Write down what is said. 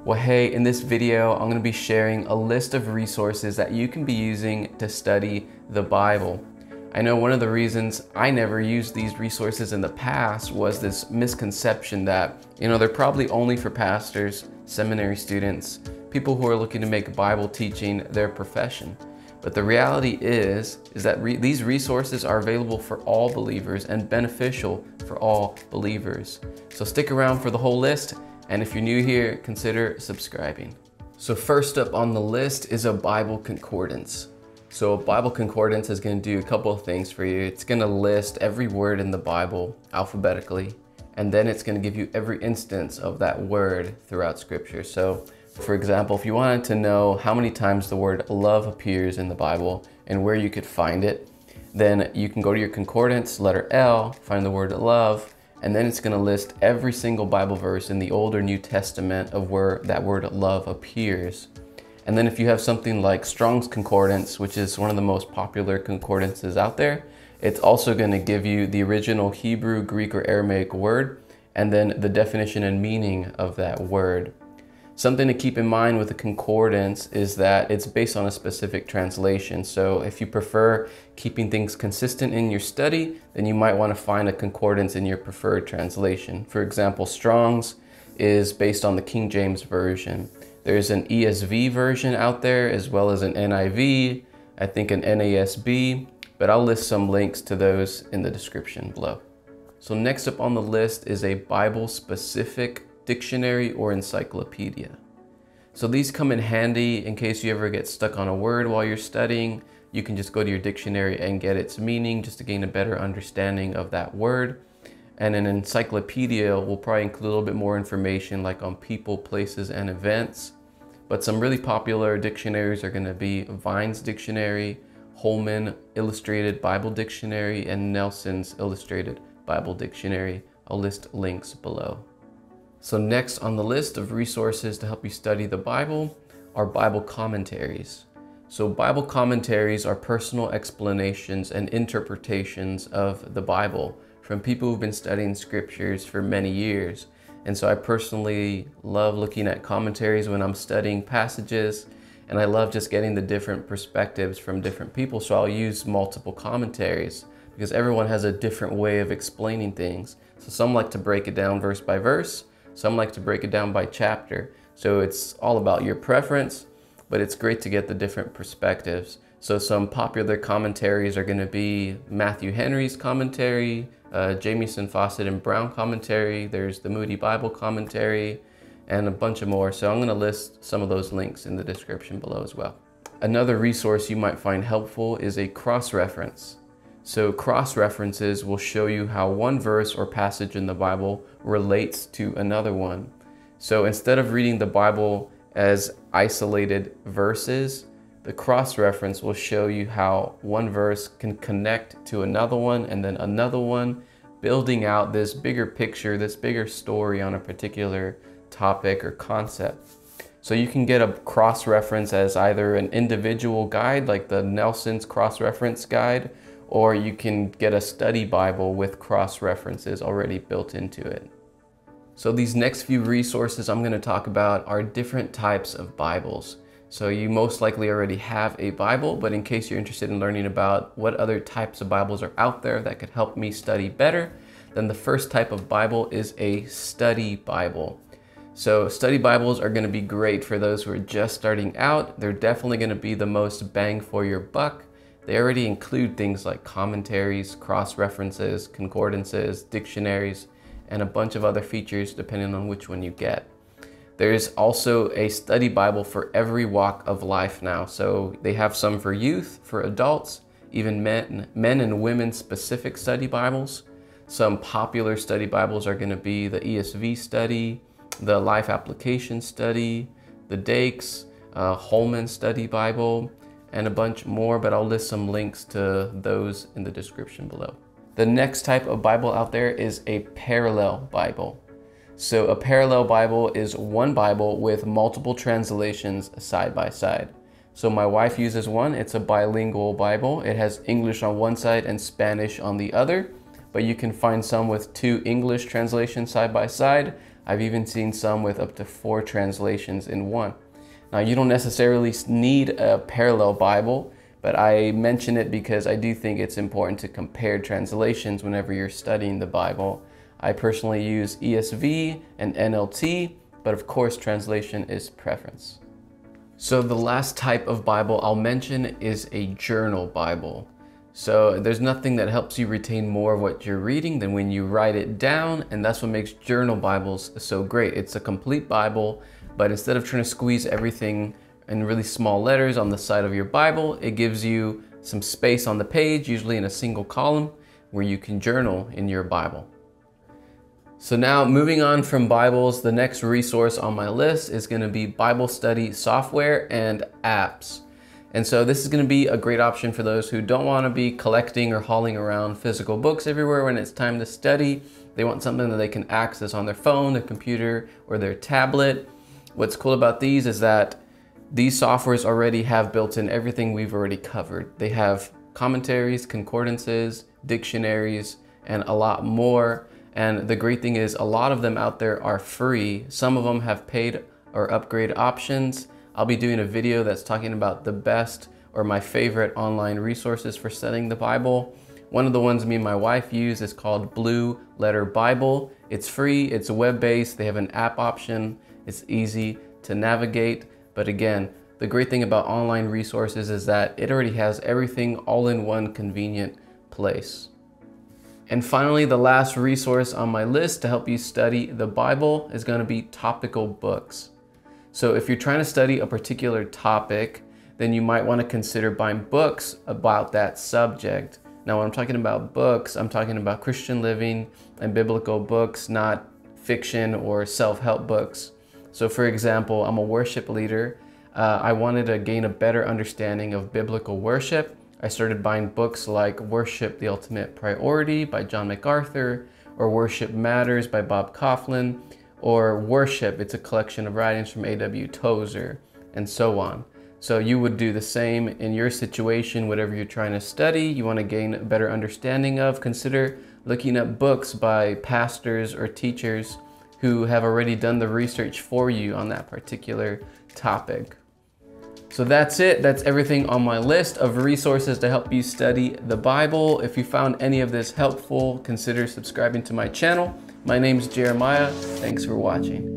Well, hey, in this video, I'm going to be sharing a list of resources that you can be using to study the Bible. I know one of the reasons I never used these resources in the past was this misconception that, they're probably only for pastors, seminary students, people who are looking to make Bible teaching their profession. But the reality is that these resources are available for all believers and beneficial for all believers. So stick around for the whole list. And if you're new here, consider subscribing. So first up on the list is a Bible concordance. So a Bible concordance is going to do a couple of things for you. It's going to list every word in the Bible alphabetically, and then it's going to give you every instance of that word throughout Scripture. So for example, if you wanted to know how many times the word love appears in the Bible and where you could find it, then you can go to your concordance, letter L, find the word love, and then it's going to list every single Bible verse in the Old or New Testament of where that word love appears. And then if you have something like Strong's Concordance, which is one of the most popular concordances out there, it's also going to give you the original Hebrew, Greek, or Aramaic word, and then the definition and meaning of that word. Something to keep in mind with a concordance is that it's based on a specific translation. So if you prefer keeping things consistent in your study, then you might want to find a concordance in your preferred translation. For example, Strong's is based on the King James Version. There's an ESV version out there, as well as an NIV, I think an NASB, but I'll list some links to those in the description below. So next up on the list is a Bible-specific dictionary or encyclopedia. So these come in handy in case you ever get stuck on a word while you're studying. You can just go to your dictionary and get its meaning just to gain a better understanding of that word. And an encyclopedia will probably include a little bit more information like on people, places, and events. But some really popular dictionaries are going to be Vine's Dictionary, Holman Illustrated Bible Dictionary, and Nelson's Illustrated Bible Dictionary. I'll list links below. So next on the list of resources to help you study the Bible are Bible commentaries. So Bible commentaries are personal explanations and interpretations of the Bible from people who've been studying scriptures for many years. And so I personally love looking at commentaries when I'm studying passages, and I love just getting the different perspectives from different people. So I'll use multiple commentaries because everyone has a different way of explaining things. So some like to break it down verse by verse, some like to break it down by chapter. So it's all about your preference, but it's great to get the different perspectives. So some popular commentaries are going to be Matthew Henry's commentary, Jamieson, Fawcett, and Brown commentary. There's the Moody Bible commentary, and a bunch of more. So I'm going to list some of those links in the description below as well. Another resource you might find helpful is a cross-reference. So cross-references will show you how one verse or passage in the Bible relates to another one. So instead of reading the Bible as isolated verses, the cross-reference will show you how one verse can connect to another one and then another one, building out this bigger picture, this bigger story on a particular topic or concept. So you can get a cross-reference as either an individual guide, like the Nelson's cross-reference guide, or you can get a study Bible with cross-references already built into it. So these next few resources I'm going to talk about are different types of Bibles. So you most likely already have a Bible, but in case you're interested in learning about what other types of Bibles are out there that could help me study better, then the first type of Bible is a study Bible. So study Bibles are going to be great for those who are just starting out. They're definitely going to be the most bang for your buck. They already include things like commentaries, cross-references, concordances, dictionaries, and a bunch of other features depending on which one you get. There's also a study Bible for every walk of life now. So they have some for youth, for adults, even men and women specific study Bibles. Some popular study Bibles are going to be the ESV study, the Life Application Study, the Dakes, Holman Study Bible, and a bunch more, but I'll list some links to those in the description below. The next type of Bible out there is a parallel Bible. So a parallel Bible is one Bible with multiple translations side by side. So my wife uses one. It's a bilingual Bible. It has English on one side and Spanish on the other, but you can find some with two English translations side by side, I've even seen some with up to 4 translations in one. Now, you don't necessarily need a parallel Bible, but I mention it because I do think it's important to compare translations whenever you're studying the Bible. I personally use ESV and NLT, but of course, translation is preference. So the last type of Bible I'll mention is a journal Bible. So there's nothing that helps you retain more of what you're reading than when you write it down, and that's what makes journal Bibles so great. It's a complete Bible, but instead of trying to squeeze everything in really small letters on the side of your Bible, it gives you some space on the page, usually in a single column, where you can journal in your Bible. So now, moving on from Bibles, the next resource on my list is going to be Bible study software and apps. And so this is going to be a great option for those who don't want to be collecting or hauling around physical books everywhere when it's time to study. They want something that they can access on their phone, their computer, or their tablet. What's cool about these is that these softwares already have built in everything we've already covered. They have commentaries, concordances, dictionaries, and a lot more. And the great thing is a lot of them out there are free. Some of them have paid or upgrade options. I'll be doing a video that's talking about the best or my favorite online resources for studying the Bible. One of the ones me and my wife use is called Blue Letter Bible. It's free, it's web-based, they have an app option, it's easy to navigate. But again, the great thing about online resources is that it already has everything all in one convenient place. And finally, the last resource on my list to help you study the Bible is going to be Topical Books. So if you're trying to study a particular topic, then you might want to consider buying books about that subject. Now, when I'm talking about books, I'm talking about Christian living and biblical books, not fiction or self-help books. So for example, I'm a worship leader. I wanted to gain a better understanding of biblical worship. I started buying books like Worship: The Ultimate Priority by John MacArthur, or Worship Matters by Bob Kauflin, or Worship, it's a collection of writings from A.W. Tozer, and so on. So you would do the same in your situation, whatever you're trying to study, you want to gain a better understanding of, consider looking up books by pastors or teachers who have already done the research for you on that particular topic. So that's it. That's everything on my list of resources to help you study the Bible. If you found any of this helpful, consider subscribing to my channel. My name's Jeremiah. Thanks for watching.